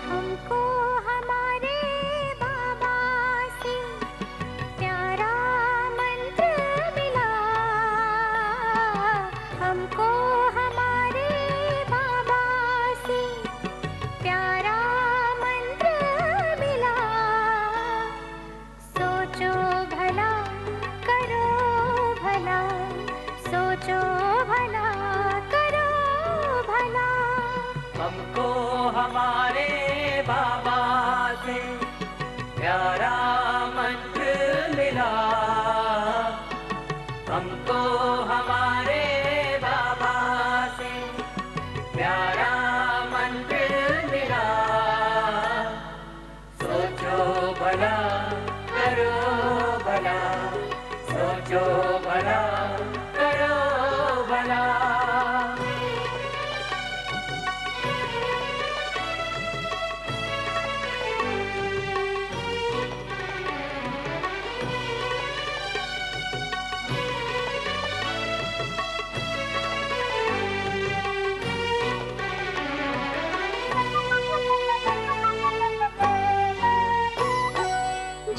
हमको हमारे बाबा से प्यारा मंत्र मिला, हमको हमारे बाबा से प्यारा मंत्र मिला। सोचो भला करो भला, सोचो भला करो भला। हमको हमारे बाबा से प्यारा मंत्र मिला, हमको हमारे बाबा से प्यारा मंत्र मिला। सोचो भला करो भला, सोचो भला करो भला।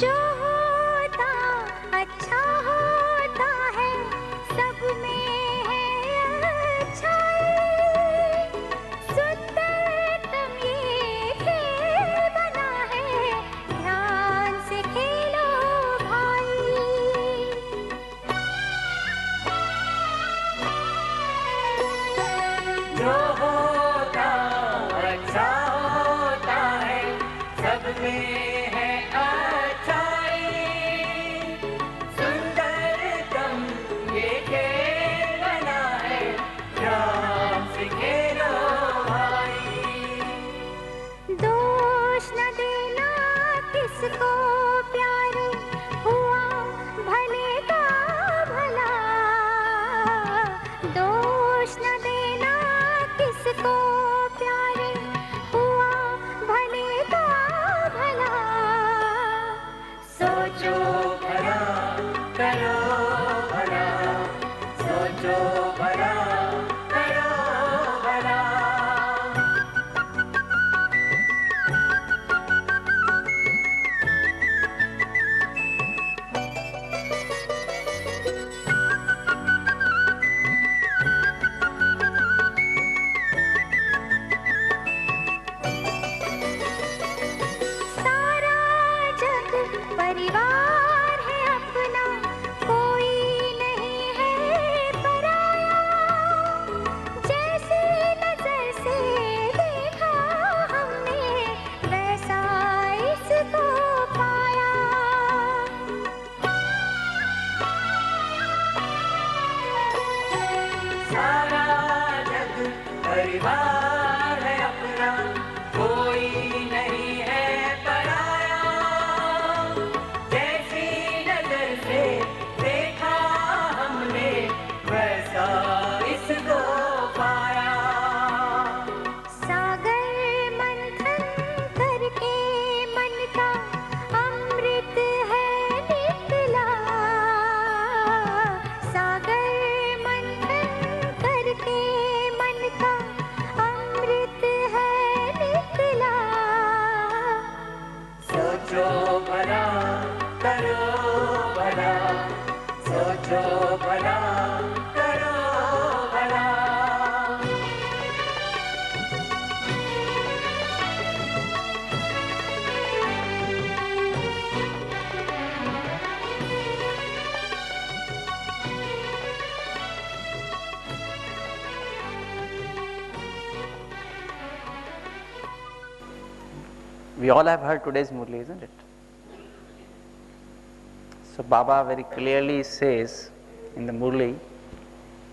जो होता अच्छा होता है, सब में है अच्छाई। सुंदरतम ये खेल बना है, ध्यान से खेलो भाई। जो होता अच्छा होता है, सब में है अच्छाई। सुंदरतम ये खेल बना है, ध्यान से खेलो भाई। दोष न देना किसको प्यारे, हुआ भले का भला। दोष न देना किसको प्यारे, हुआ भले का भला। सोचो भला करो भला, सोचो भला करो भला। सारा जग परिवार है अपना, कोई नहीं है पराया। जैसी नजर से देखा हमने, वैसा इसको पाया। सारा जग परिवार है अपना, कोई नहीं है पराया। जैसी नजर से देखा हमने, वैसा इसको पाया। सागर मंथन करके मन का अमृत है निकला। सागर मंथन करके मन का अमृत है निकला। सोचो भला करो भला, सोचो भला करो भला। We all have heard today's Murli, isn't it? So Baba very clearly says in the Murli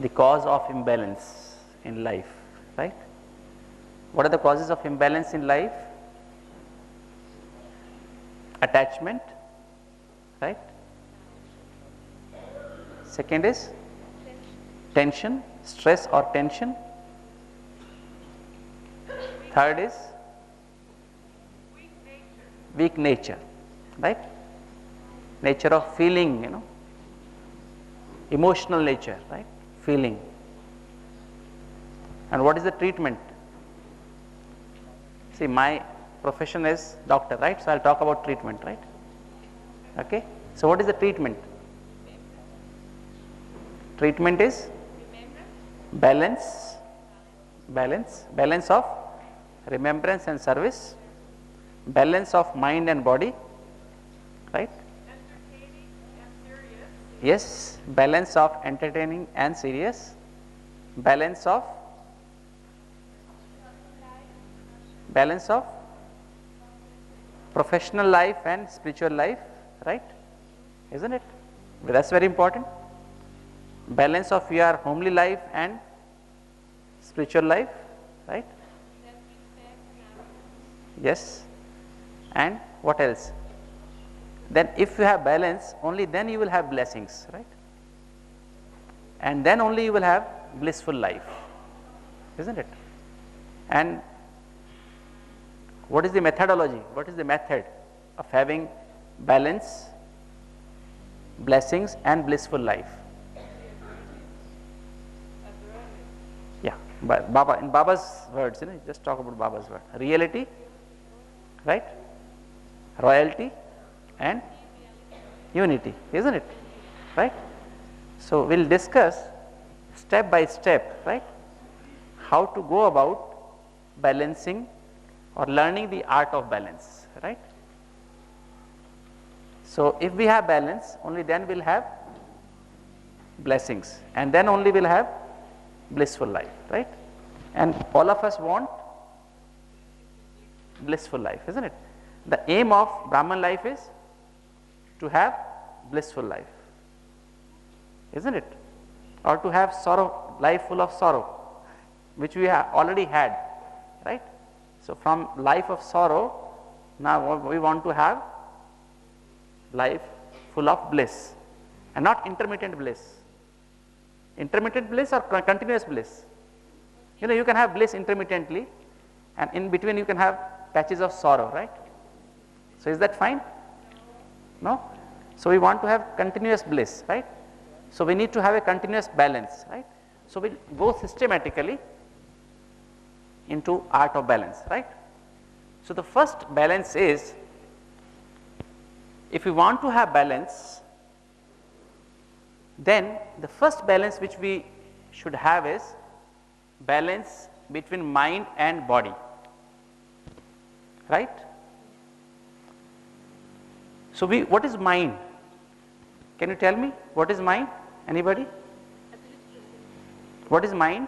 the cause of imbalance in life, right? What are the causes of imbalance in life? Attachment, right? Second is tension, stress or tension. Third is weak nature, right? Nature of feeling, emotional nature, right? Feeling. And what is the treatment? See, my profession is doctor, right? So, I will talk about treatment, right? Okay. So, what is the treatment? Treatment is balance, balance of remembrance and service, balance of mind and body, right? Yes, balance of entertaining and serious, balance of professional life and spiritual life, right? Isn't it? That is very important. Balance of your homely life and spiritual life, right? Yes. And what else? Then if you have balance, only then you will have blessings, right? And then only you will have blissful life, isn't it? And what is the methodology? What is the method of having balance, blessings and blissful life? Yeah, but Baba, in Baba's words, just talk about Baba's word. Reality, right? Royalty and unity, isn't it? Right? So, we will discuss step by step, right, how to go about balancing or learning the art of balance, right. So, if we have balance, only then we will have blessings, and then only we will have blissful life, right. And all of us want blissful life, isn't it? The aim of Brahman life is to have blissful life, isn't it? Or to have sorrow, life full of sorrow, which we have already had, right? So, from life of sorrow, now we want to have life full of bliss, and not intermittent bliss. Intermittent bliss or continuous bliss? You can have bliss intermittently, and in between you can have patches of sorrow, right? So, is that fine? No? So, we want to have continuous bliss, right? So, we need to have a continuous balance, right? So, we will go systematically into art of balance, right? So, the first balance is, if we want to have balance, then the first balance which we should have is balance between mind and body, right? So, what is mind? Can you tell me what is mind? Anybody? What is mind?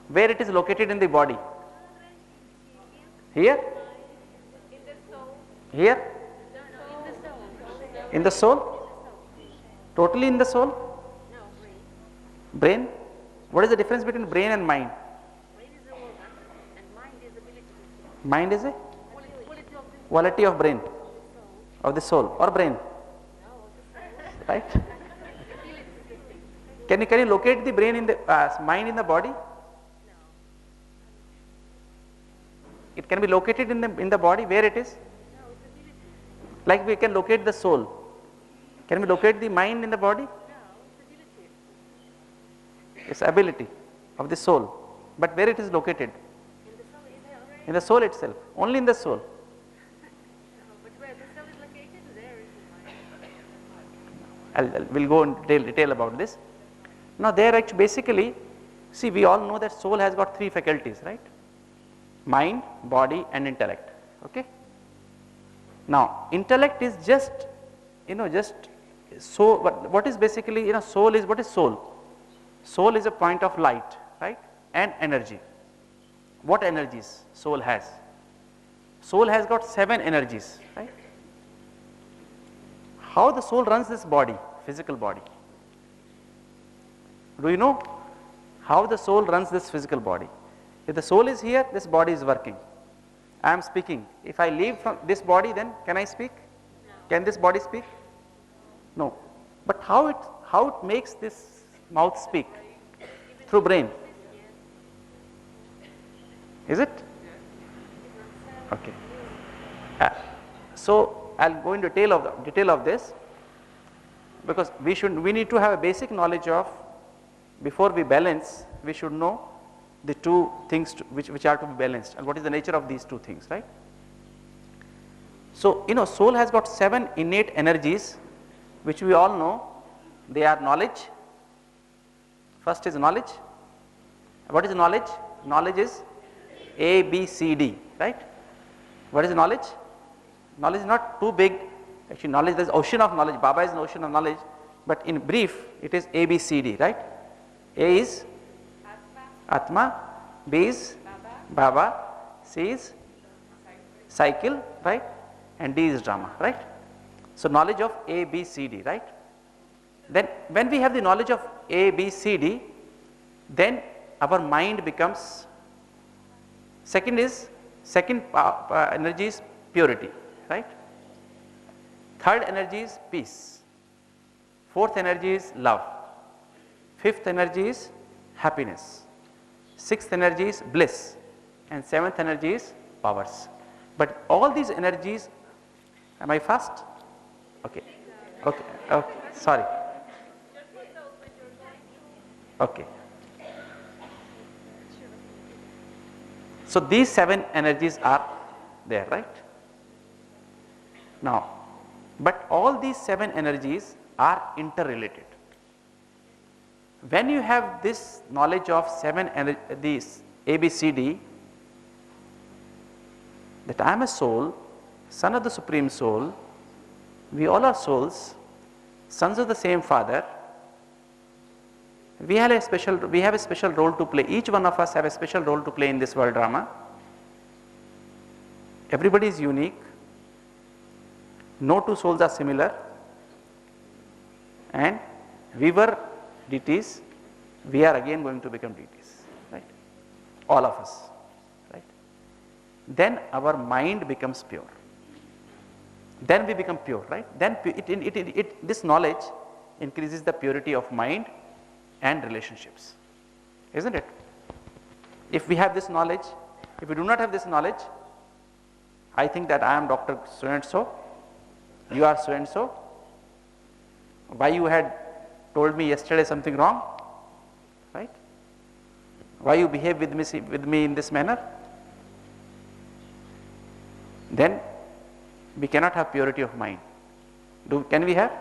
Where it is located in the body? Here? Here? In the soul? Totally in the soul? Brain? What is the difference between brain and mind? Mind is a quality of brain, of the soul or brain, right? Can you locate the brain in the mind in the body? It can be located in the body. Where it is? Like we can locate the soul. Can we locate the mind in the body? It's ability of the soul. But where it is located? In the soul itself. Only in the soul. We'll go in detail about this. Now there actually basically, see, we all know that soul has got three faculties, right? Mind, body and intellect, okay? Now intellect is just, so what is basically, soul is, what is soul? Soul is a point of light, right? And energy. What energies soul has? Soul has got 7 energies, right? How the soul runs this body, physical body? Do you know how the soul runs this physical body? If the soul is here, this body is working. I am speaking. If I leave from this body, then can I speak? No. Can this body speak? No. But how it makes this mouth speak? Through brain. Is it? Okay. So I'll go into detail of this, because we need to have a basic knowledge of, before we balance, we should know the two things which are to be balanced, and what is the nature of these two things, right? So, soul has got 7 innate energies which we all know. They are knowledge. First is knowledge. What is knowledge? Knowledge is A, B, C, D, right? What is knowledge? Knowledge is not too big. Actually, knowledge, there is ocean of knowledge. Baba is an ocean of knowledge, but in brief, it is A, B, C, D, right? A is Atma, B is Baba, C is cycle, right? And D is drama, right? So, knowledge of A, B, C, D, right? Then when we have the knowledge of A, B, C, D, then our mind becomes, second energy is purity, right? Third energy is peace. Fourth energy is love. Fifth energy is happiness. Sixth energy is bliss. And seventh energy is powers. But all these energies, am I fast? Okay, sorry. Okay. So, these 7 energies are there, right? Now, but all these 7 energies are interrelated. When you have this knowledge of 7 these A, B, C, D, that I am a soul, son of the Supreme Soul, we all are souls, sons of the same Father. We have a special role to play. Each one of us have a special role to play in this world drama. Everybody is unique. No two souls are similar. And we were deities. We are again going to become deities, right? All of us, right? Then our mind becomes pure. Then we become pure, right? Then this knowledge increases the purity of mind and relationships, isn't it? If we have this knowledge, if we do not have this knowledge, I think that I am Dr. So and so, you are so and so. Why you had told me yesterday something wrong, right? Why you behave with me in this manner? Then we cannot have purity of mind. Can we have?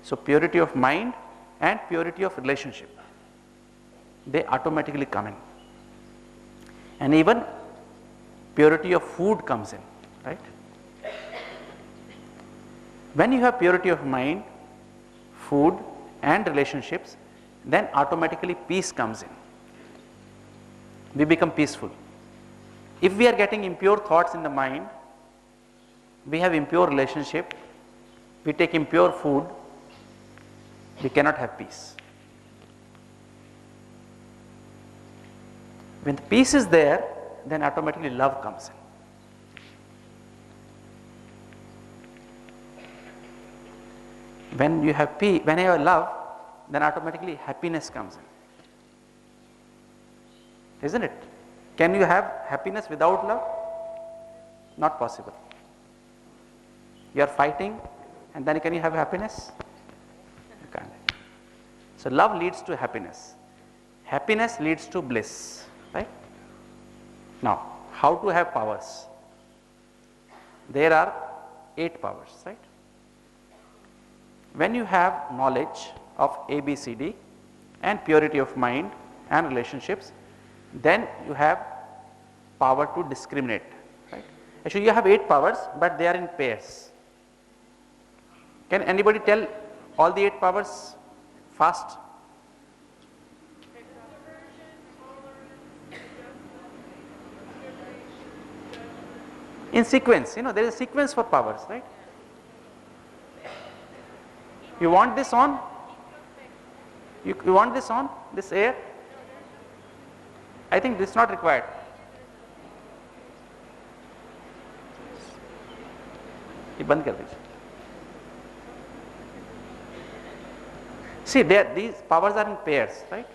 So, purity of mind and purity of relationship, they automatically come in. And even purity of food comes in, right? When you have purity of mind, food and relationships, then automatically peace comes in. We become peaceful. If we are getting impure thoughts in the mind, we have impure relationship, we take impure food, we cannot have peace. When the peace is there, then automatically love comes in. When you have peace, when you have love, then automatically happiness comes in. Isn't it? Can you have happiness without love? Not possible. You are fighting and then can you have happiness? You can't. So, love leads to happiness. Happiness leads to bliss, right? Now, how to have powers? There are 8 powers, right? When you have knowledge of A, B, C, D and purity of mind and relationships, then you have power to discriminate, right? Actually, you have 8 powers, but they are in pairs. Can anybody tell all the 8 powers fast? In sequence, there is a sequence for powers, right? You want this on? You want this on? This air? I think this is not required. ये बंद कर दीजिए. See, these powers are in pairs, right?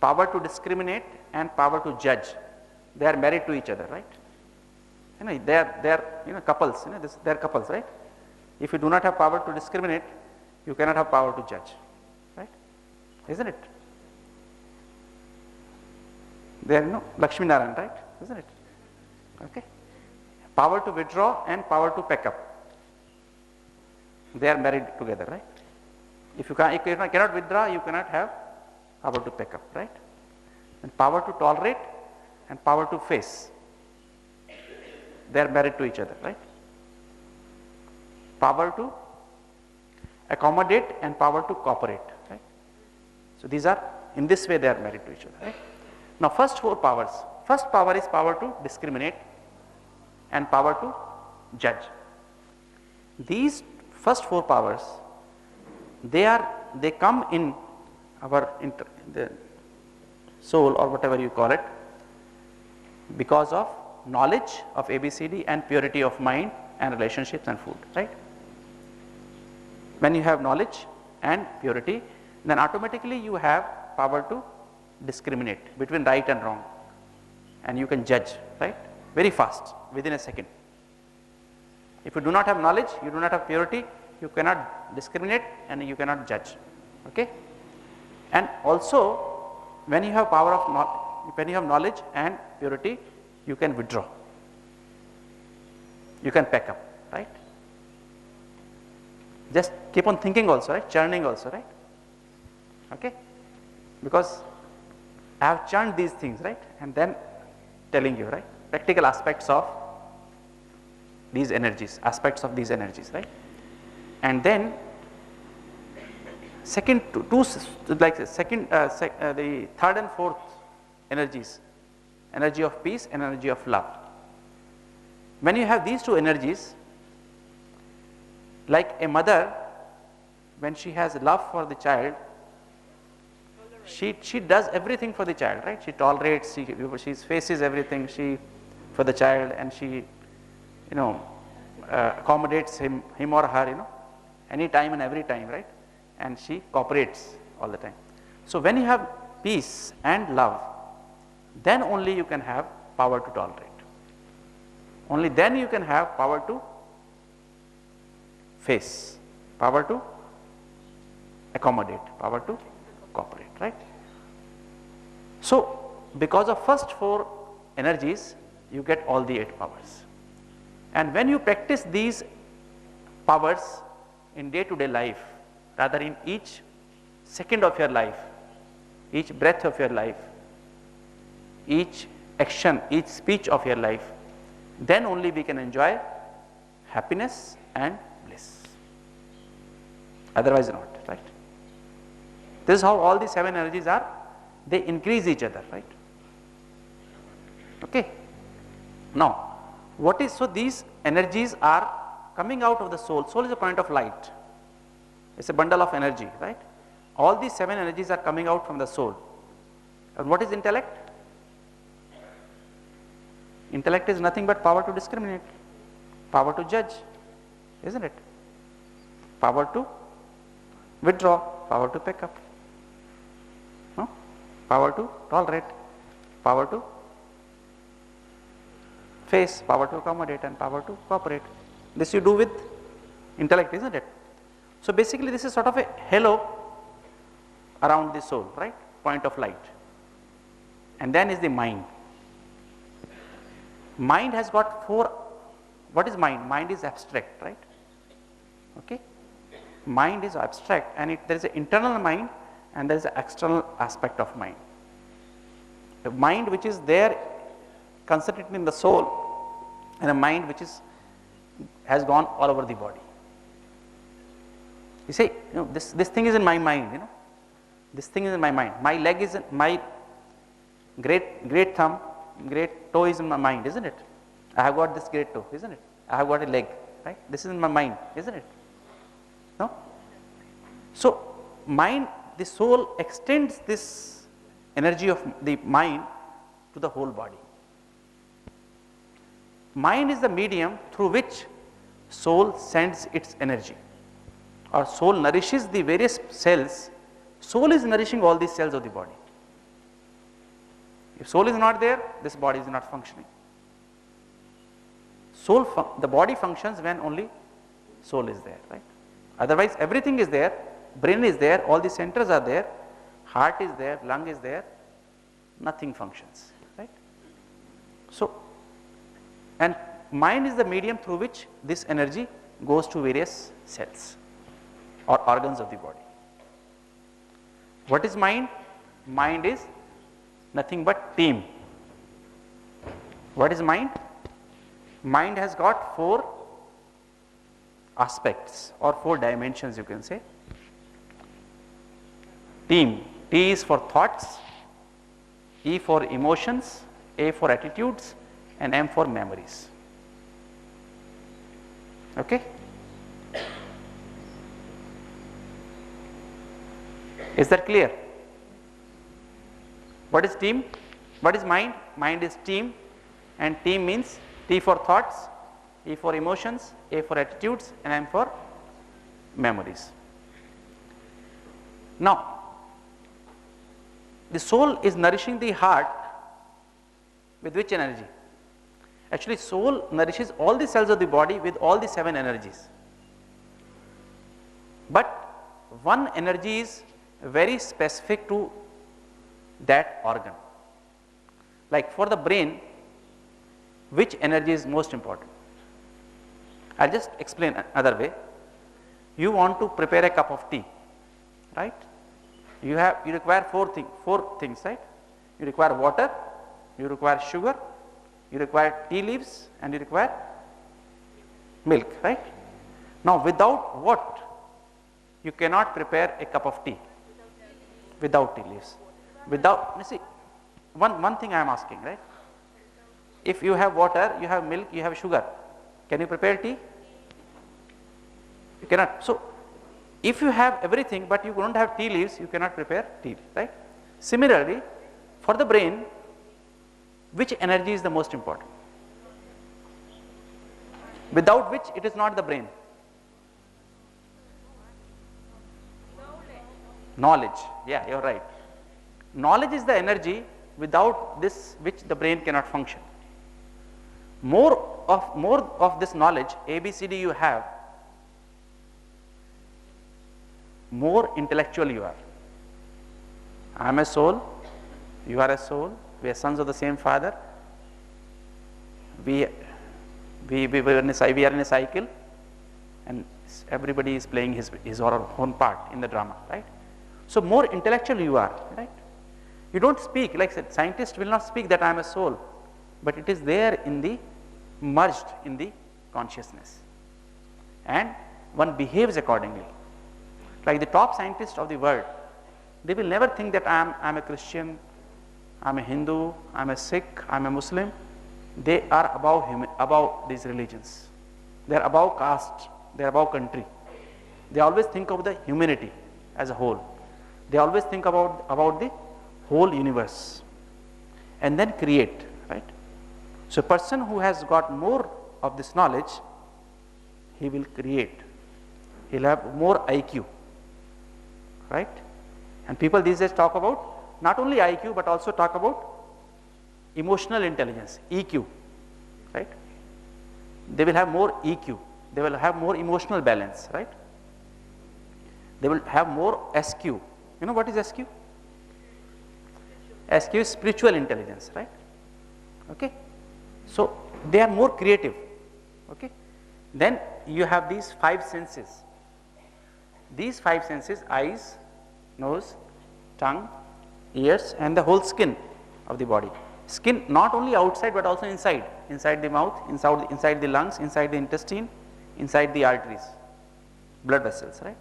Power to discriminate and power to judge. They are married to each other, right? They are couples. They are couples, right? If you do not have power to discriminate, you cannot have power to judge, right? Isn't it? They are, Lakshmi Narayan, right? Isn't it? Okay. Power to withdraw and power to pack up. They are married together, right? If you cannot withdraw, you cannot have power to pack up, right? And power to tolerate and power to face. They are married to each other, right? Power to accommodate and power to cooperate, right? So these are, in this way they are married to each other, right? Now first four powers. First power is power to discriminate and power to judge. These first four powers, they come in our the soul, or whatever you call it, because of knowledge of ABCD and purity of mind and relationships and food, right? When you have knowledge and purity, then automatically you have power to discriminate between right and wrong, and you can judge, right, very fast, within a second. If you do not have knowledge, you do not have purity, you cannot discriminate and you cannot judge, okay? And also, when you have knowledge and purity, you can withdraw, you can pack up, right? Just keep on thinking also, right? Churning also, right? Okay? Because I have churned these things, right? And then telling you, right? Practical aspects of these energies, right? And then the third and fourth energies, energy of peace and energy of love. When you have these two energies, like a mother, when she has love for the child, she does everything for the child, right? She tolerates, she faces everything for the child, and she accommodates him or her, any time and every time, right? And she cooperates all the time. So when you have peace and love, then only you can have power to tolerate. Only then you can have power to face, power to accommodate, power to cooperate, right? So because of first four energies, you get all the 8 powers. And when you practice these powers in day-to-day life, rather in each second of your life, each breath of your life, each action, each speech of your life, then only we can enjoy happiness and bliss. Otherwise not, right? This is how all the 7 energies are. They increase each other, right? Okay. Now, so these energies are coming out of the soul. Soul is a point of light. It's a bundle of energy, right? All these 7 energies are coming out from the soul. And what is intellect? Intellect is nothing but power to discriminate, power to judge, isn't it? Power to withdraw, power to pick up, no? Power to tolerate, power to face, power to accommodate, and power to cooperate. This you do with intellect, isn't it? So basically this is sort of a halo around the soul, right? Point of light. And then is the mind. Mind has got 4. What is mind? Mind is abstract, right? Okay. Mind is abstract, and there is an internal mind and there is an external aspect of mind. A mind which is there concentrated in the soul, and a mind which has gone all over the body. You say, this thing is in my mind, this thing is in my mind. My leg is in my great thumb, great toe is in my mind, isn't it? I have got this great toe, isn't it? I have got a leg, right? This is in my mind, isn't it? No? So mind, the soul extends this energy of the mind to the whole body. Mind is the medium through which soul sends its energy, or soul nourishes the various cells. Soul is nourishing all these cells of the body. If soul is not there, this body is not functioning. The body functions when only soul is there, right? Otherwise everything is there, brain is there, all the centers are there, heart is there, lung is there, nothing functions. So, and mind is the medium through which this energy goes to various cells or organs of the body. What is mind? Mind is nothing but team. What is mind? Mind has got 4 aspects or 4 dimensions, you can say. Team. T is for thoughts, E for emotions, A for attitudes, and M for memories. Okay? Is that clear? What is team? What is mind? Mind is team, and team means T for thoughts, E for emotions, A for attitudes, and M for memories. Now, the soul is nourishing the heart with which energy? Actually, soul nourishes all the cells of the body with all the 7 energies. But one energy is very specific to that organ. Like for the brain, which energy is most important? I will just explain another way. You want to prepare a cup of tea, right? You require 4 things, right? You require water, you require sugar, you require tea leaves, and you require milk, right? Now, without what? You cannot prepare a cup of tea. Without tea leaves. Without, you see, one thing I am asking, right? If you have water, you have milk, you have sugar, can you prepare tea? You cannot. So, if you have everything but you don't have tea leaves, you cannot prepare tea, right? Similarly, for the brain, which energy is the most important? Without which it is not the brain. Knowledge. Yeah, you are right. Knowledge is the energy without this which the brain cannot function. More of this knowledge, ABCD you have, more intellectual you are. I am a soul, you are a soul, we are sons of the same father, we are in a cycle, and everybody is playing his or her own part in the drama, right? So more intellectual you are, right? You don't speak, like said, scientists will not speak that I am a soul, but it is there merged in the consciousness, and one behaves accordingly. Like the top scientists of the world, they will never think that I am a Christian, I am a Hindu, I am a Sikh, I am a Muslim. They are above these religions. They are above caste, they are above country. They always think of the humanity as a whole. They always think about the whole universe and then create, right? So a person who has got more of this knowledge, he will create. He will have more IQ, right? And people these days talk about not only IQ but also talk about emotional intelligence, EQ, right? They will have more EQ, they will have more emotional balance, right? They will have more SQ. You know what is SQ? SQ is spiritual intelligence, right? Okay. So they are more creative, okay. Then you have these 5 senses. These 5 senses, eyes, nose, tongue, ears, and the whole skin of the body. Skin not only outside but also inside the mouth, inside the lungs, inside the intestine, inside the arteries, blood vessels, right?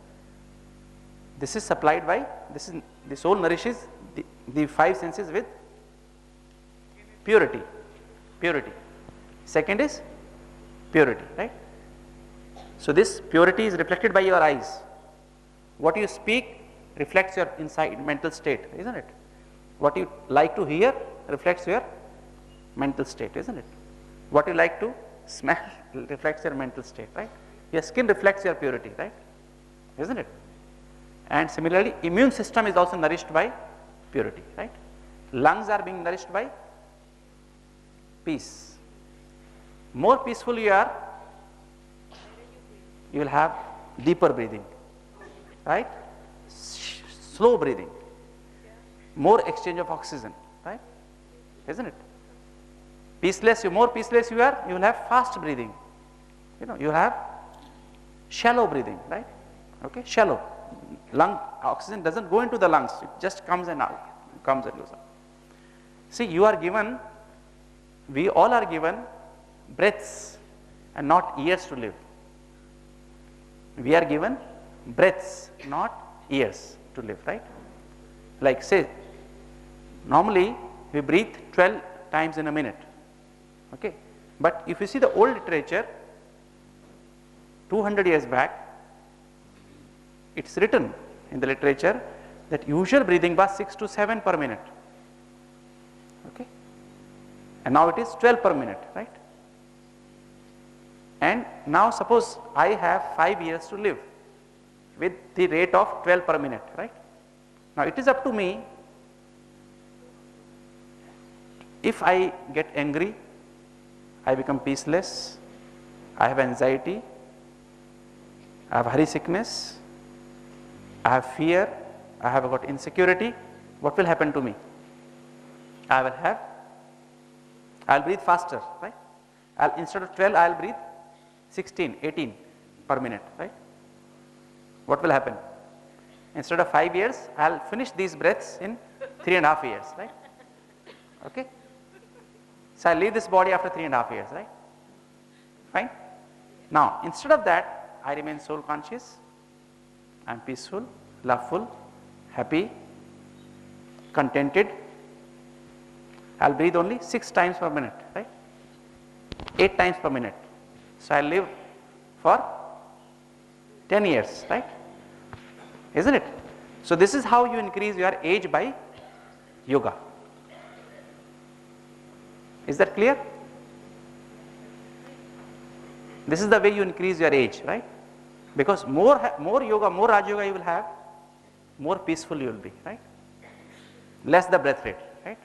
This is supplied by, the soul nourishes the 5 senses with purity. Second is purity, right? So this purity is reflected by your eyes. What you speak reflects your inside mental state, isn't it? What you like to hear reflects your mental state, isn't it? What you like to smell reflects your mental state, right? Your skin reflects your purity, right? Isn't it? And similarly, immune system is also nourished by purity, right? Lungs are being nourished by peace. More peaceful you are, you will have deeper breathing, right? Slow breathing, more exchange of oxygen, right? Isn't it? Peaceless, more peaceless you are, you will have fast breathing. You know, you will have shallow breathing, right? Okay, shallow. Lung oxygen doesn't go into the lungs, it just comes and out, comes and goes out. See, you are given, we all are given breaths and not years to live. We are given breaths, not years to live, right? Like say, normally we breathe 12 times in a minute, okay? But if you see the old literature, 200 years back, it's written in the literature that usual breathing was 6 to 7 per minute, okay? And now it is 12 per minute, right? And now suppose I have 5 years to live with the rate of 12 per minute, right? Now it is up to me. If I get angry, I become peaceless, I have anxiety, I have hurry sickness, I have fear, I have got insecurity, what will happen to me? I will breathe faster, right? Instead of 12, I will breathe 16, 18 per minute, right? What will happen? Instead of 5 years, I will finish these breaths in 3.5 years, right? Okay? So I leave this body after 3.5 years, right? Fine? Now, instead of that, I remain soul conscious, I am peaceful, loveful, happy, contented. I will breathe only 6 times per minute, right? 8 times per minute. So I will live for 10 years, right? Isn't it? So this is how you increase your age by yoga. Is that clear? This is the way you increase your age, right? Because more yoga, more Raj Yoga you will have, more peaceful you will be, right? Less the breath rate, right?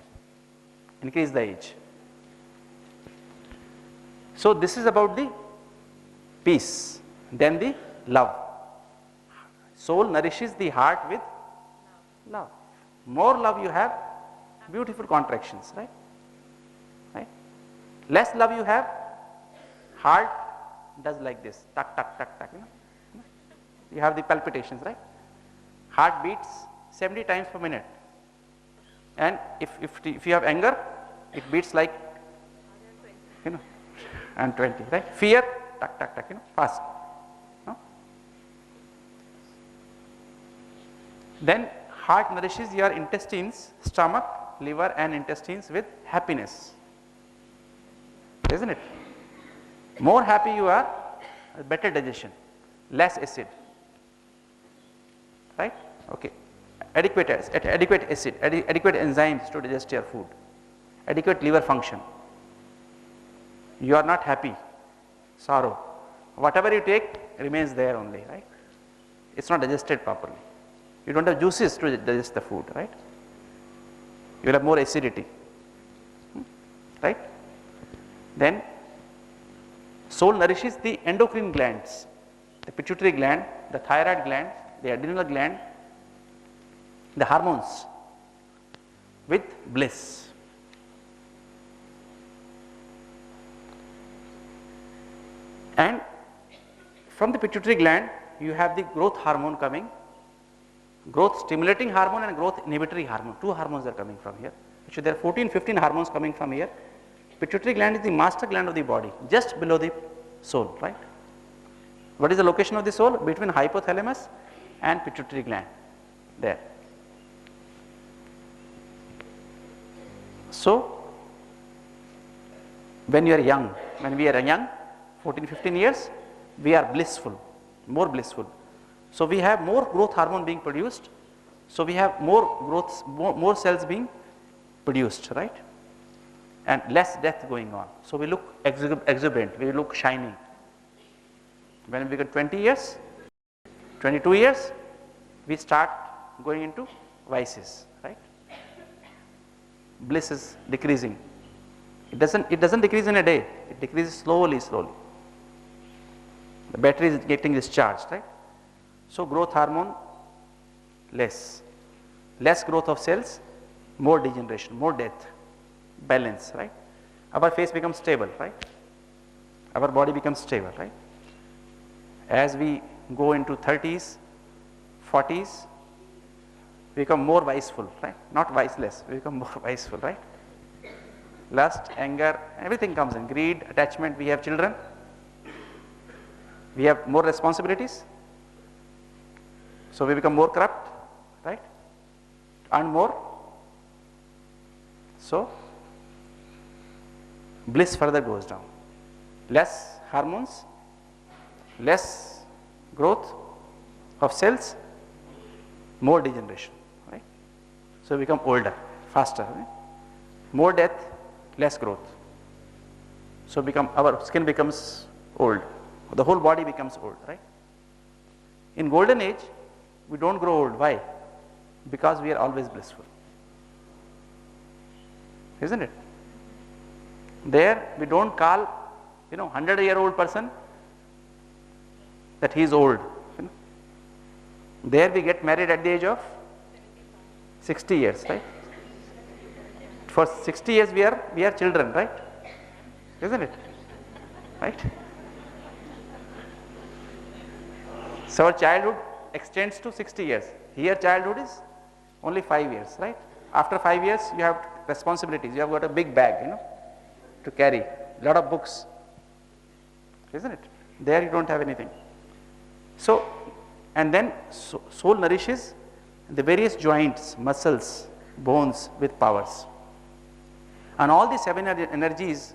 Increase the age. So this is about the peace, then the love. Soul nourishes the heart with love. More love you have, beautiful contractions, right? Right? Less love you have, heart does like this, tuck, tuck, tuck, tuck, you know. You have the palpitations, right? Heart beats 70 times per minute. And if you have anger, it beats like, you know, and 20, right? Fear, tuck, tuck, tuck, you know, fast. No? Then heart nourishes your intestines, stomach, liver and intestines with happiness. Isn't it? More happy you are, better digestion, less acid. Right? Okay. Adequate acid, adequate enzymes to digest your food, adequate liver function. You are not happy, sorrow. Whatever you take remains there only, right? It's not digested properly. You don't have juices to digest the food, right? You will have more acidity, right? Then soul nourishes the endocrine glands, the pituitary gland, the thyroid gland, the adrenal gland, the hormones with bliss. And from the pituitary gland you have the growth hormone coming, growth stimulating hormone and growth inhibitory hormone. 2 hormones are coming from here. Actually there are 14-15 hormones coming from here. Pituitary gland is the master gland of the body, just below the soul, right? What is the location of the soul? Between hypothalamus and pituitary gland, there. So when you are young, when we are young, 14-15 years, we are blissful, more blissful. So we have more growth hormone being produced. So we have more cells being produced, right? And less death going on. So we look exuberant, we look shining. When we get 20 years, 22 years, we start going into vices, right? Bliss is decreasing. It doesn't decrease in a day, it decreases slowly. The battery is getting discharged, right? So growth hormone less growth of cells, more degeneration, more death, balance, right? our face becomes stable, right? Our body becomes stable, right? As we go into 30s, 40s, we become more wiseful, right? Not viceless, we become more wiseful, right? Lust, anger, everything comes in. Greed, attachment, we have children. We have more responsibilities. So we become more corrupt, right? And more. So bliss further goes down. Less hormones, less growth of cells, more degeneration, right? So we become older, faster, right? More death, less growth. So our skin becomes old, the whole body becomes old, right? In golden age, we don't grow old. Why? Because we are always blissful, isn't it? There we don't call 100-year-old person that he is old. There we get married at the age of 60 years, right? For 60 years we are children, right? Isn't it? Right? So our childhood extends to 60 years. Here childhood is only 5 years, right? After 5 years you have responsibilities. You have got a big bag, to carry, a lot of books, isn't it? There you don't have anything. So, and then soul nourishes the various joints, muscles, bones with powers. And all the 7 energies,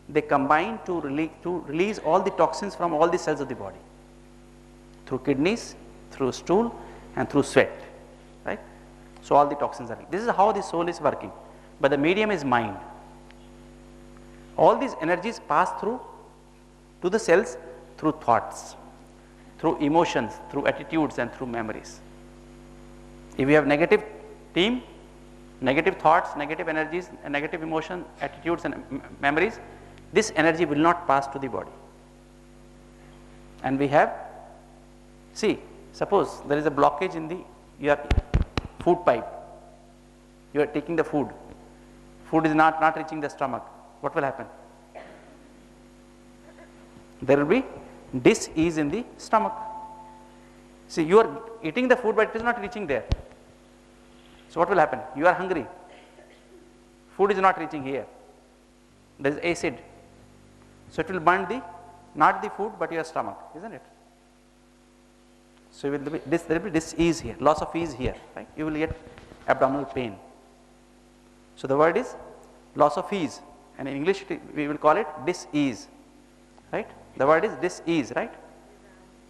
they combine to release all the toxins from all the cells of the body. Through kidneys, through stool and through sweat, right? So all the toxins are, this is how the soul is working, but the medium is mind. All these energies pass through to the cells through thoughts, through emotions, through attitudes and through memories. If you have negative team, negative thoughts, negative energies, and negative emotion, attitudes and memories, this energy will not pass to the body. And we have, see, suppose there is a blockage in your food pipe. You are taking the food. Food is not reaching the stomach. What will happen? There will be dis-ease in the stomach. See, you are eating the food but it is not reaching there. So what will happen? You are hungry. Food is not reaching here. There is acid. So it will burn not the food but your stomach, isn't it? So there will be dis-ease here, loss of ease here, right? You will get abdominal pain. So the word is loss of ease, and in English we will call it dis-ease, right? The word is dis-ease, right?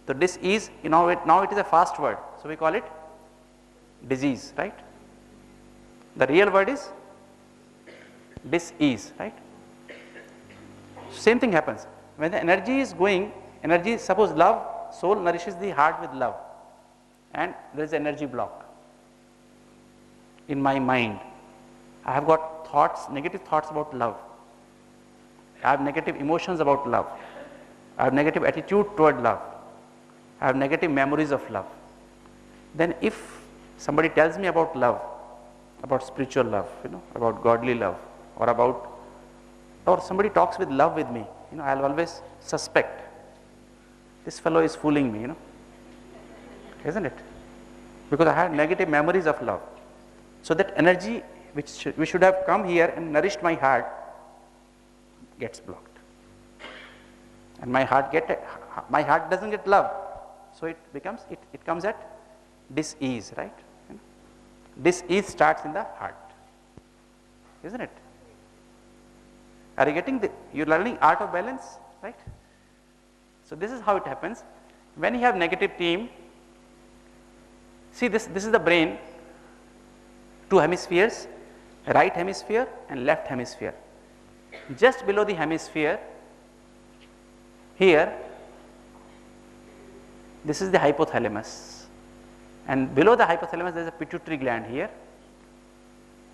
So dis-ease, now it is a fast word, so we call it disease, right? The real word is dis-ease, right? Same thing happens when the energy is going. Suppose love, soul nourishes the heart with love, and there is energy block in my mind. I have got thoughts, negative thoughts about love. I have negative emotions about love. I have negative attitude toward love. I have negative memories of love. Then if somebody tells me about love, about spiritual love, about godly love, or somebody talks with love with me, I will always suspect this fellow is fooling me, isn't it? Because I had negative memories of love. So that energy which should have come here and nourished my heart gets blocked, and my heart doesn't get love, so it comes at dis-ease, right? Dis-ease starts in the heart, isn't it? Are you getting you're learning art of balance, right? So this is how it happens when you have negative team. See, this is the brain, 2 hemispheres, right hemisphere and left hemisphere. Just below the hemisphere here, this is the hypothalamus, and below the hypothalamus there is a pituitary gland here,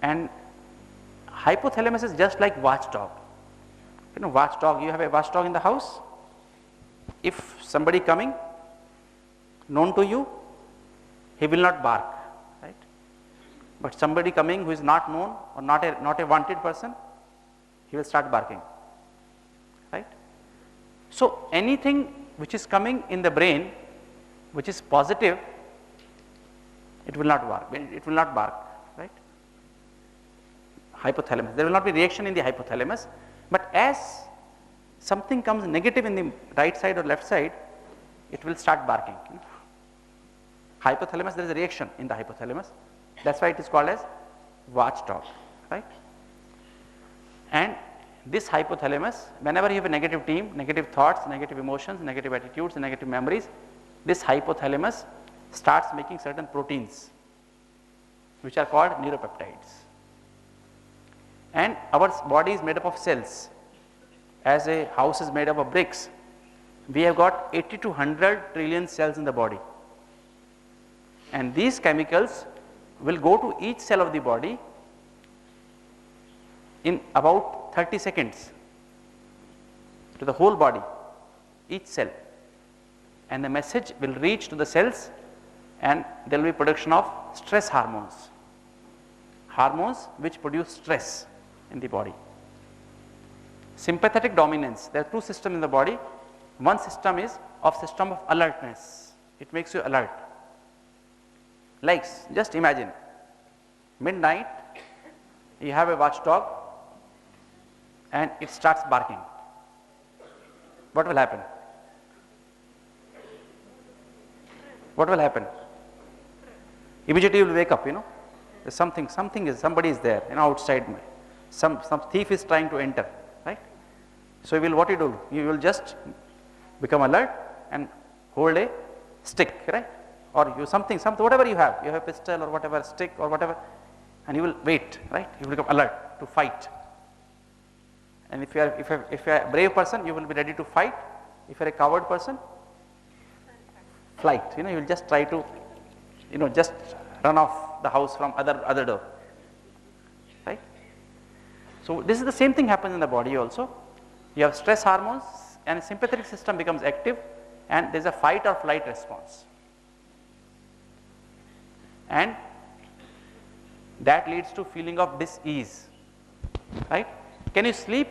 and hypothalamus is just like watchdog. Watchdog, you have a watchdog in the house. If somebody coming known to you, he will not bark, right? But somebody coming who is not known or not a wanted person, he will start barking, right. So anything which is coming in the brain which is positive, it will not bark, right. Hypothalamus, there will not be reaction in the hypothalamus, but as something comes negative in the right side or left side, it will start barking. Hypothalamus, there is a reaction in the hypothalamus, that's why it is called as watchdog, right. And this hypothalamus, whenever you have a negative team, negative thoughts, negative emotions, negative attitudes, negative memories, this hypothalamus starts making certain proteins which are called neuropeptides. And our body is made up of cells. As a house is made up of bricks, we have got 80 to 100 trillion cells in the body, and these chemicals will go to each cell of the body in about 30 seconds, to the whole body, each cell, and the message will reach to the cells, and there will be production of stress hormones, which produce stress in the body. Sympathetic dominance, there are two systems in the body. One system is system of alertness, it makes you alert. Like, just imagine midnight, you have a watchdog and it starts barking. What will happen? What will happen? Immediately you will wake up, there's somebody is there, outside me. Some thief is trying to enter, right? So what you do? You will just become alert and hold a stick, right? Or you something, whatever you have a pistol or whatever, stick or whatever, and you will wait, right? You will become alert to fight. And if you are a brave person, you will be ready to fight. If you are a coward person, flight. You will just try to, just run off the house from other door, right? So this is the same thing happens in the body also. You have stress hormones, and sympathetic system becomes active, and there is a fight or flight response, and that leads to feeling of dis-ease, right? Can you sleep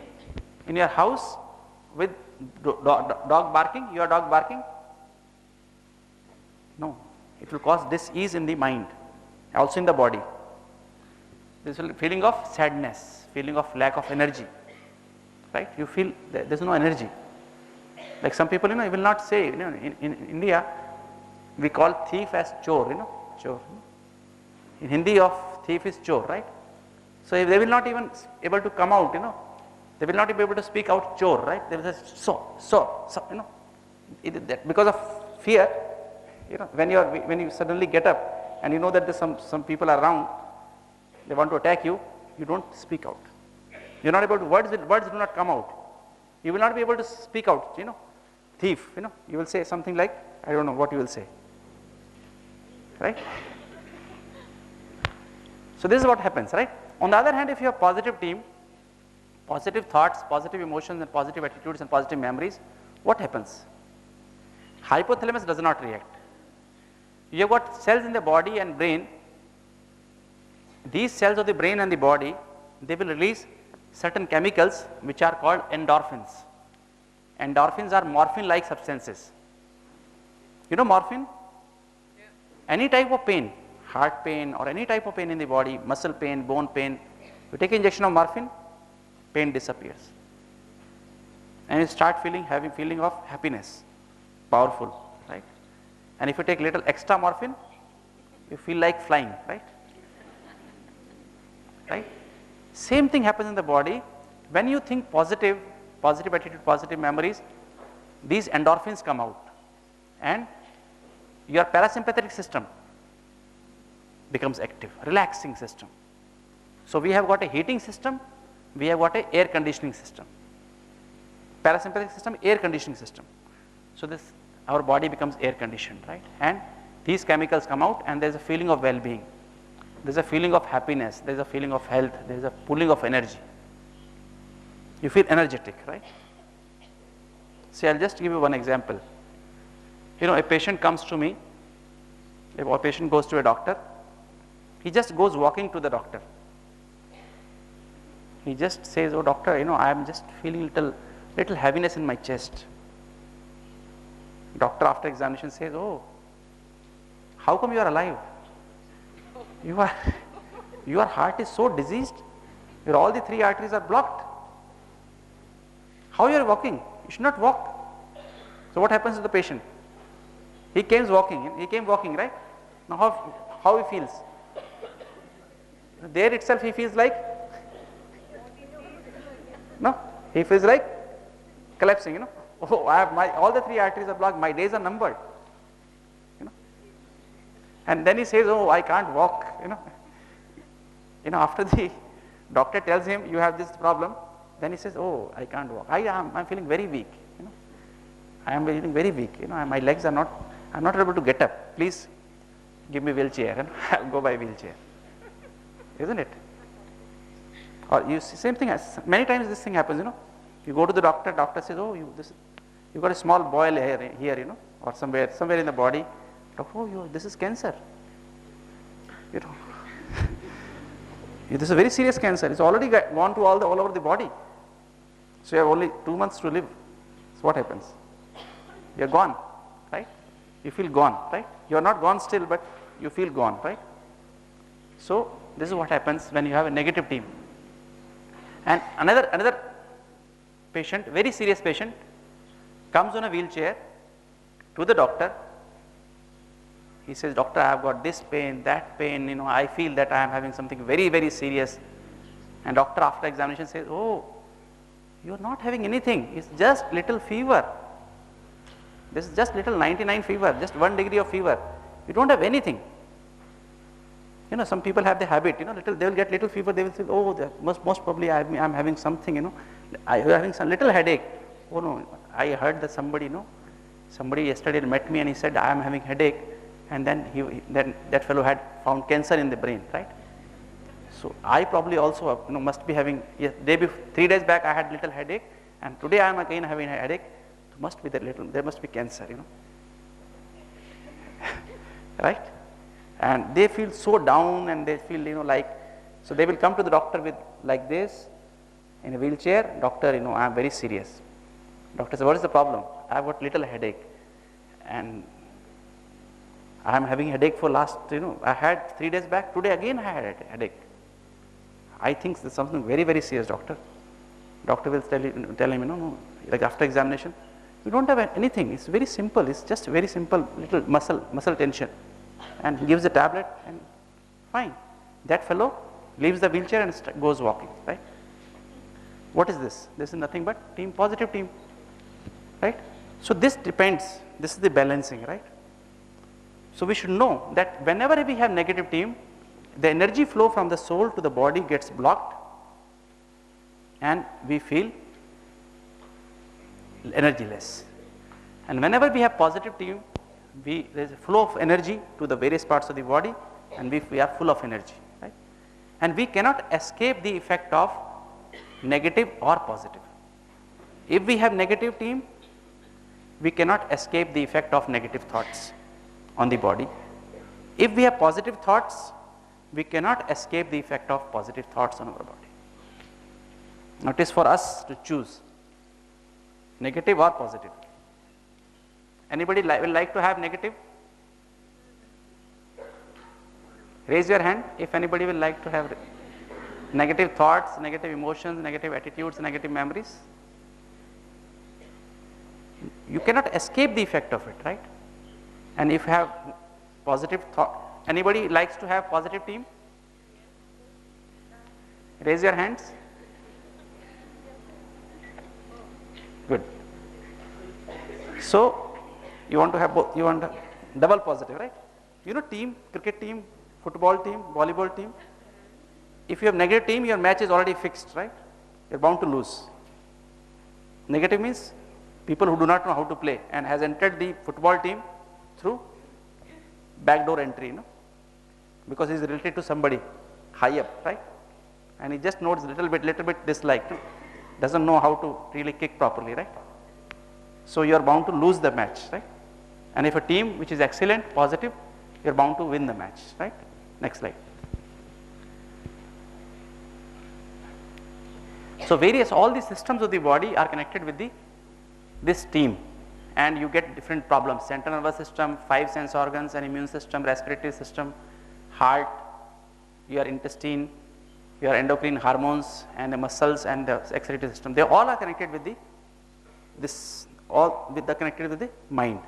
in your house with dog barking, your dog barking? No, it will cause dis-ease in the mind, also in the body. This will feeling of sadness, feeling of lack of energy, right? You feel there is no energy. Like some people, will not say, in India, we call thief as chor, chor. In Hindi, of thief is chor, right? So if they will not even able to come out, they will not be able to speak out chor, right? They will say so, because of fear, when you suddenly get up and you know that there's some people are around, they want to attack you, you don't speak out. You're not able to, words do not come out. You will not be able to speak out, thief, you will say something like, I don't know what you will say, right? So this is what happens, right? On the other hand, if you have positive team, positive thoughts, positive emotions and positive attitudes and positive memories, what happens? Hypothalamus does not react. You have got cells in the body and brain. These cells of the brain and the body, they will release certain chemicals which are called endorphins. Endorphins are morphine-like substances. You know morphine? Yeah. Any type of pain, heart pain or any type of pain in the body, muscle pain, bone pain, you take injection of morphine, pain disappears. And you start having feeling of happiness, powerful, right? And if you take little extra morphine, you feel like flying, right? Right? Same thing happens in the body. When you think positive attitude, positive memories, these endorphins come out and your parasympathetic system becomes active, relaxing system. So we have got a heating system, we have got a air conditioning system. Parasympathetic system, air conditioning system. So our body becomes air conditioned, right? And these chemicals come out and there is a feeling of well-being. There is a feeling of happiness, there is a feeling of health, there is a pooling of energy. You feel energetic, right? See, I'll just give you one example. A patient comes to me, a patient goes to a doctor, he just goes walking to the doctor. He just says, oh doctor, I am just feeling little heaviness in my chest. Doctor after examination says, oh, how come you are alive? Your heart is so diseased, all the 3 arteries are blocked. How you are walking? You should not walk. So what happens to the patient? He came walking, right? Now how he feels? There itself he feels like, no, he feels like collapsing, Oh, I have all the 3 arteries are blocked, my days are numbered. And then he says, oh, I can't walk, After the doctor tells him you have this problem, then he says, oh, I can't walk. I'm feeling very weak, I am feeling very weak, my legs are not, I'm not able to get up. Please give me wheelchair, I'll go by wheelchair. Isn't it? Or you see, same thing as many times this thing happens, You go to the doctor, doctor says, oh, you got a small boil here, or somewhere in the body. Oh, this is cancer. This is a very serious cancer. It's already gone to all over the body. So you have only 2 months to live. So what happens? You are gone, right? You feel gone, right? You are not gone still, but you feel gone, right? So this is what happens when you have a negative team. And another patient, very serious patient, comes on a wheelchair to the doctor. He says, doctor, I have got this pain, that pain, I feel that I am having something very, very serious. And doctor after examination says, oh, you are not having anything, it's just little fever. This is just little 99 fever, just 1 degree of fever. You don't have anything. Some people have the habit, they will get little fever, they will say, oh, most probably I am having something, I am having some little headache. Oh no, I heard that somebody yesterday met me and he said, I am having headache. And then that fellow had found cancer in the brain, right? So I probably also must be having, 3 days back I had little headache, and today I am again having a headache. There must be cancer, right? And they feel so down, and they feel so they will come to the doctor with like this in a wheelchair. Doctor, I am very serious. Doctor says, what is the problem? I have got little headache, and I am having headache for last, I had 3 days back, today again I had a headache. I think this is something very, very serious, doctor. Doctor will tell him, no, like after examination, you don't have anything, it's very simple, it's just very simple little muscle tension. And he gives the tablet and fine. That fellow leaves the wheelchair and goes walking, right? What is this? This is nothing but positive team, right? So this depends, this is the balancing, right? So we should know that whenever we have negative team, the energy flow from the soul to the body gets blocked and we feel energyless. And whenever we have positive team, there is a flow of energy to the various parts of the body and we are full of energy, right? And we cannot escape the effect of negative or positive. If we have negative team, we cannot escape the effect of negative thoughts on the body. If we have positive thoughts, we cannot escape the effect of positive thoughts on our body. Now it is for us to choose negative or positive. Anybody will like to have negative? Raise your hand if anybody will like to have negative thoughts, negative emotions, negative attitudes, negative memories. You cannot escape the effect of it, right? And if you have positive thought, anybody likes to have positive team? Raise your hands. Good. So you want to have both, you want double positive, right? Team, cricket team, football team, volleyball team. If you have negative team, your match is already fixed, right? You're bound to lose. Negative means people who do not know how to play and has entered the football team through backdoor entry, because he is related to somebody high up, right? And he just knows little bit disliked, doesn't know how to really kick properly, right? So you are bound to lose the match, right? And if a team which is excellent, positive, you are bound to win the match, right? Next slide. So all these systems of the body are connected with this team, and you get different problems: central nervous system, 5 sense organs, and immune system, respiratory system, heart, your intestine, your endocrine hormones, and the muscles, and the excretory system. They all are connected with connected with the mind,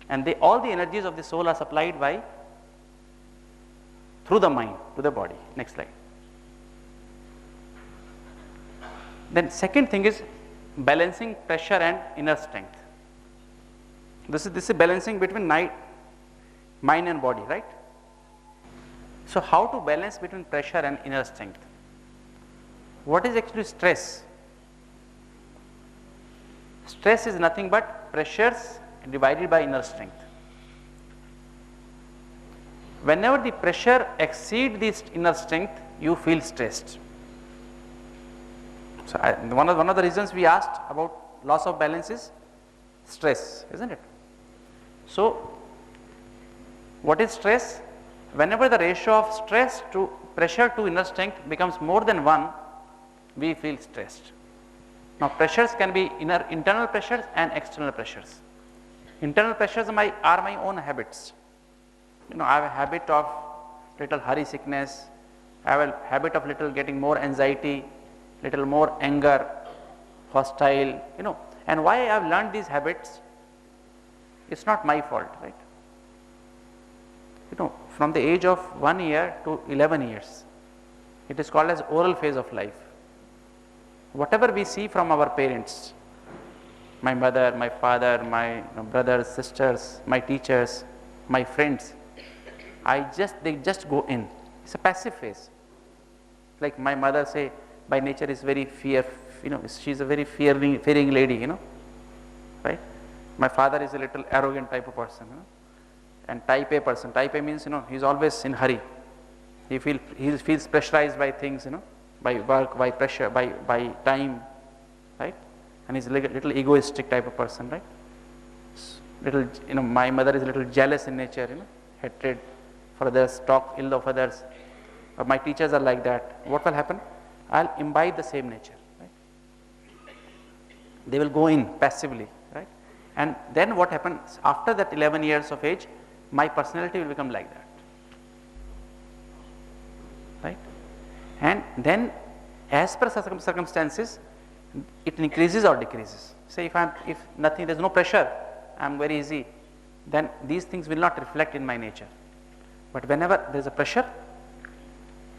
and all the energies of the soul are supplied through the mind to the body. Next slide. Then second thing is balancing pressure and inner strength. This is balancing between mind and body, right? So how to balance between pressure and inner strength? What is actually stress? Stress is nothing but pressures divided by inner strength. Whenever the pressure exceeds the inner strength, you feel stressed. So one of the reasons we asked about loss of balance is stress, isn't it? So what is stress? Whenever the ratio of stress to pressure to inner strength becomes more than 1, we feel stressed. Now pressures can be internal pressures and external pressures. Internal pressures are my own habits. I have a habit of little hurry sickness. I have a habit of little getting more anxiety, little more anger, hostile, and why I have learned these habits, it's not my fault, right? From the age of 1 year to 11 years, it is called as oral phase of life. Whatever we see from our parents, my mother, my father, my brothers, sisters, my teachers, my friends, they just go in. It's a passive phase. Like my mother say, by nature is very she's a very fearing lady, right? My father is a little arrogant type of person, and type A person. Type A means, he's always in hurry. He feels pressurized by things, by work, by pressure, by time, right? And he's a little egoistic type of person, right? My mother is a little jealous in nature, hatred for others, talk ill of others. My teachers are like that. What will happen? I'll imbibe the same nature, right? They will go in passively, right? And then what happens after that 11 years of age, my personality will become like that, right? And then as per circumstances, it increases or decreases. Say if there's no pressure, I'm very easy, then these things will not reflect in my nature. But whenever there's a pressure,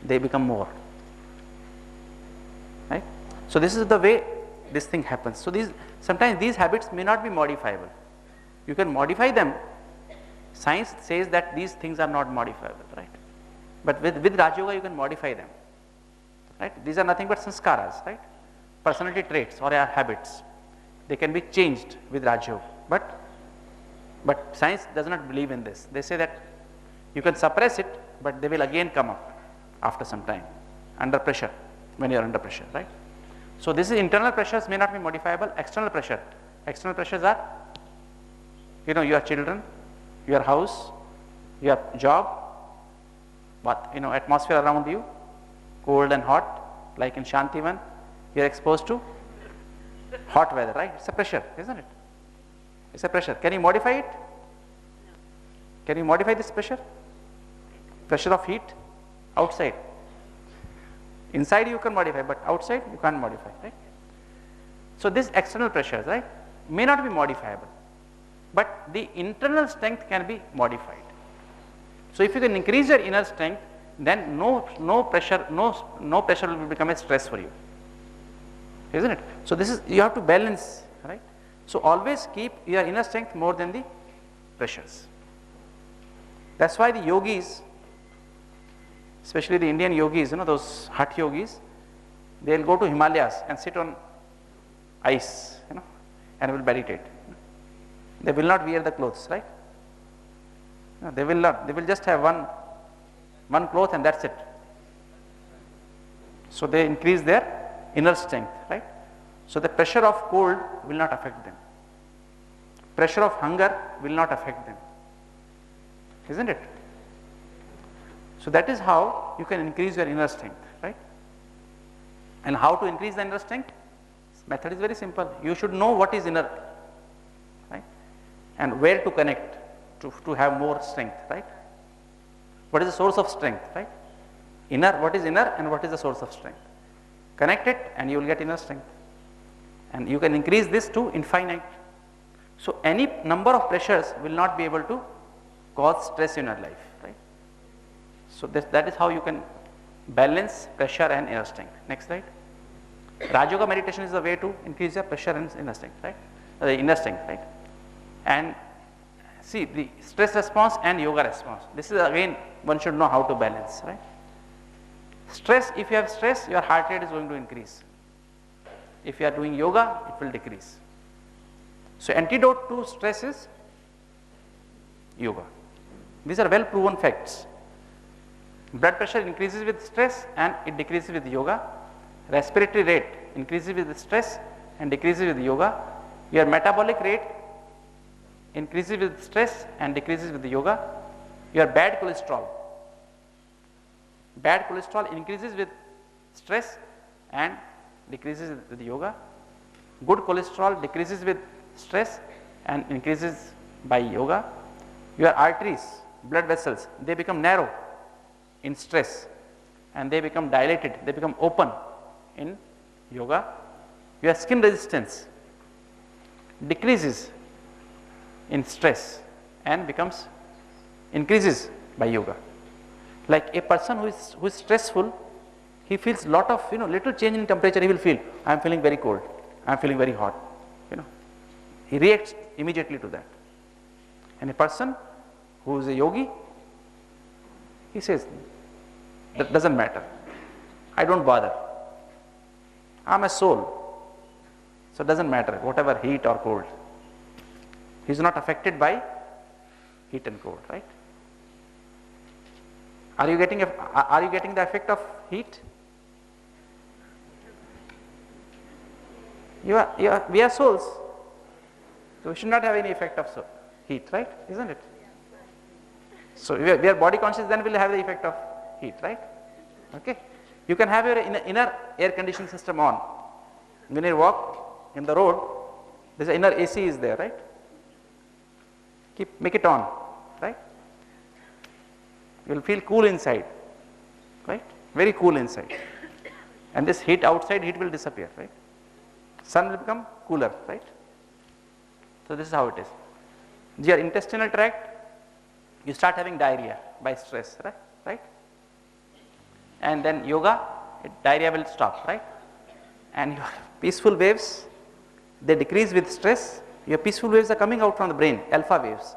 they become more, right? So this is the way this thing happens. So sometimes these habits may not be modifiable. You can modify them. Science says that these things are not modifiable, right? But with Raj Yoga you can modify them, right? These are nothing but sanskaras, right? Personality traits or habits. They can be changed with Raj Yoga. But science does not believe in this. They say that you can suppress it, but they will again come up after some time under pressure, when you are under pressure, right? So this is internal pressures may not be modifiable. External pressures are, your children, your house, your job, but atmosphere around you, cold and hot, like in Shantivan, you are exposed to hot weather, right? It's a pressure, isn't it? It's a pressure. Can you modify it? Can you modify this pressure? Pressure of heat outside. Inside you can modify, but outside you can't modify, right? So these external pressures, right, may not be modifiable, but the internal strength can be modified. So if you can increase your inner strength, then no pressure will become a stress for you, isn't it? So you have to balance, right? So always keep your inner strength more than the pressures. That's why the yogis, especially the Indian yogis, those hut yogis, they'll go to Himalayas and sit on ice, and will meditate. They will not wear the clothes, right? No, they will not. They will just have one cloth and that's it. So they increase their inner strength, right? So the pressure of cold will not affect them. Pressure of hunger will not affect them, isn't it? So that is how you can increase your inner strength, right? And how to increase the inner strength? Method is very simple. You should know what is inner, right? And where to connect to have more strength, right? What is the source of strength, right? Inner, what is inner and what is the source of strength? Connect it and you will get inner strength. And you can increase this to infinite. So any number of pressures will not be able to cause stress in your life, right? So that is how you can balance pressure and inner strength. Next slide. Raj Yoga meditation is the way to increase your pressure and inner strength, right? The inner strength, right? And see the stress response and yoga response. This is again one should know how to balance, right? Stress, if you have stress, your heart rate is going to increase. If you are doing yoga, it will decrease. So antidote to stress is yoga. These are well proven facts. Blood pressure increases with stress and it decreases with yoga. Respiratory rate increases with stress and decreases with yoga. Your metabolic rate increases with stress and decreases with yoga. Your bad cholesterol increases with stress and decreases with yoga. Good cholesterol decreases with stress and increases by yoga. Your arteries, blood vessels, they become narrow in stress and they become dilated, they become open in yoga. Your skin resistance decreases in stress and increases by yoga. Like a person who is stressful, he feels lot of little change in temperature, he will feel I am feeling very cold, I am feeling very hot, he reacts immediately to that. And a person who is a yogi, he says that doesn't matter, I don't bother, I am a soul, so it doesn't matter whatever heat or cold. He is not affected by heat and cold, right? Are you getting the effect of heat? We are souls, so we should not have any effect of heat, right? Isn't it? So we are body conscious, then we will have the effect of heat, right? Okay. You can have your inner air conditioning system on. When you walk in the road, there is inner AC is there, right? Make it on, right? You will feel cool inside, right? Very cool inside. And this heat outside, heat will disappear, right? Sun will become cooler, right? So this is how it is. Your intestinal tract, you start having diarrhea by stress, right? And then yoga, diarrhea will stop, right? And your peaceful waves, they decrease with stress. Your peaceful waves are coming out from the brain, alpha waves.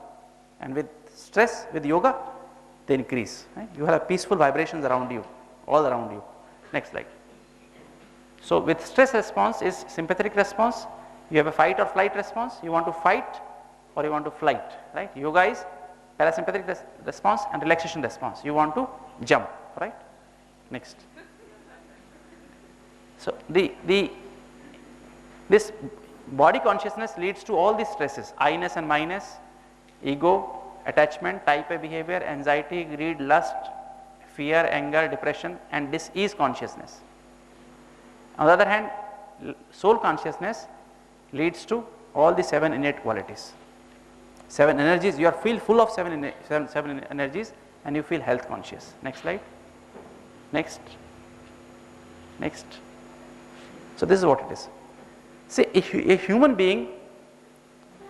And with stress, with yoga, they increase, right? You have peaceful vibrations around you, all around you. Next slide. So with stress response is sympathetic response. You have a fight or flight response. You want to fight or you want to flight, right? Yoga is parasympathetic response and relaxation response. You want to jump, right? Next. So this body consciousness leads to all these stresses: I-ness and my-ness, ego, attachment, type A behavior, anxiety, greed, lust, fear, anger, depression, and dis-ease consciousness. On the other hand, soul consciousness leads to all the 7 innate qualities. 7 energies, you are feel full of 7 energies and you feel health conscious. Next slide. Next. So this is what it is. See, a human being,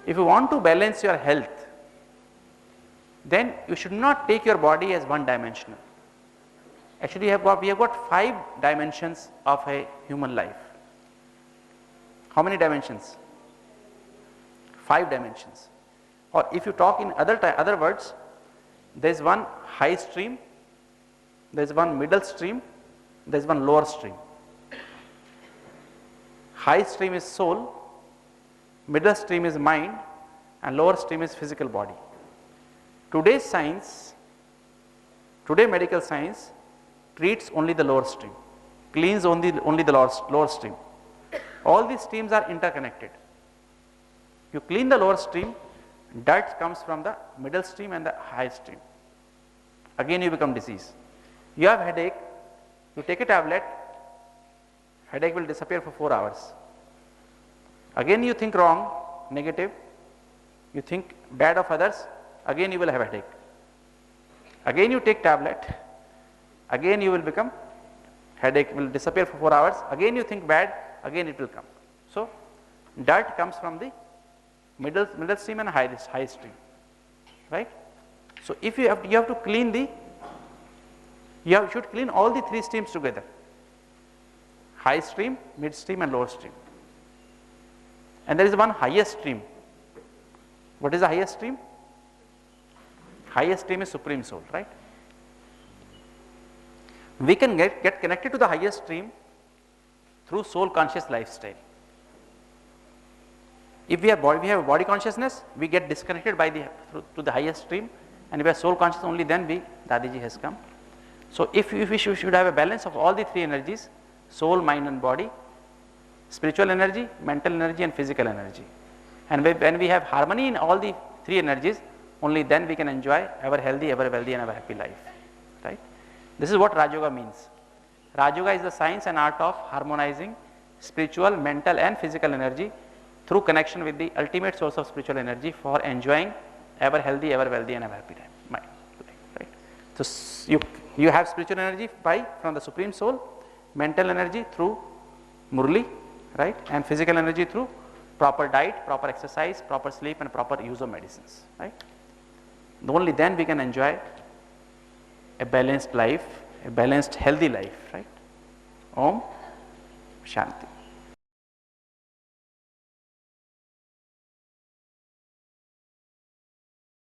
if you want to balance your health, then you should not take your body as one dimensional. Actually, we have got 5 dimensions of a human life. How many dimensions? 5 dimensions. Or if you talk in other words, there is one high stream, there is one middle stream, there is one lower stream. High stream is soul, middle stream is mind, and lower stream is physical body. Today's science, today medical science treats only the lower stream, cleans only the lower stream. All these streams are interconnected. You clean the lower stream, dirt comes from the middle stream and the high stream. Again you become disease. You have headache, you take a tablet, headache will disappear for 4 hours. Again you think wrong, negative, you think bad of others, again you will have headache. Again you take tablet, again you will become, headache will disappear for 4 hours, again you think bad, again it will come. So dirt comes from the middle stream and high stream, right? So if you have to clean you should clean all the 3 streams together, high stream, mid stream and lower stream. And there is one highest stream. What is the highest stream? Highest stream is Supreme Soul, right? We can get connected to the highest stream through soul conscious lifestyle. If we have body consciousness, we get disconnected to the highest stream, and if we are soul conscious, only then Dadiji has come. So if we should have a balance of all the 3 energies, soul, mind and body, spiritual energy, mental energy and physical energy. And when we have harmony in all the 3 energies, only then we can enjoy ever healthy, ever wealthy and ever happy life, right? This is what Raj Yoga means. Raj Yoga is the science and art of harmonizing spiritual, mental and physical energy through connection with the ultimate source of spiritual energy for enjoying ever healthy, ever wealthy and ever happy life, right? So you have spiritual energy from the Supreme Soul, mental energy through Murli, right? And physical energy through proper diet, proper exercise, proper sleep and proper use of medicines, right? Only then we can enjoy a balanced life, a balanced healthy life, right? Om Shanti.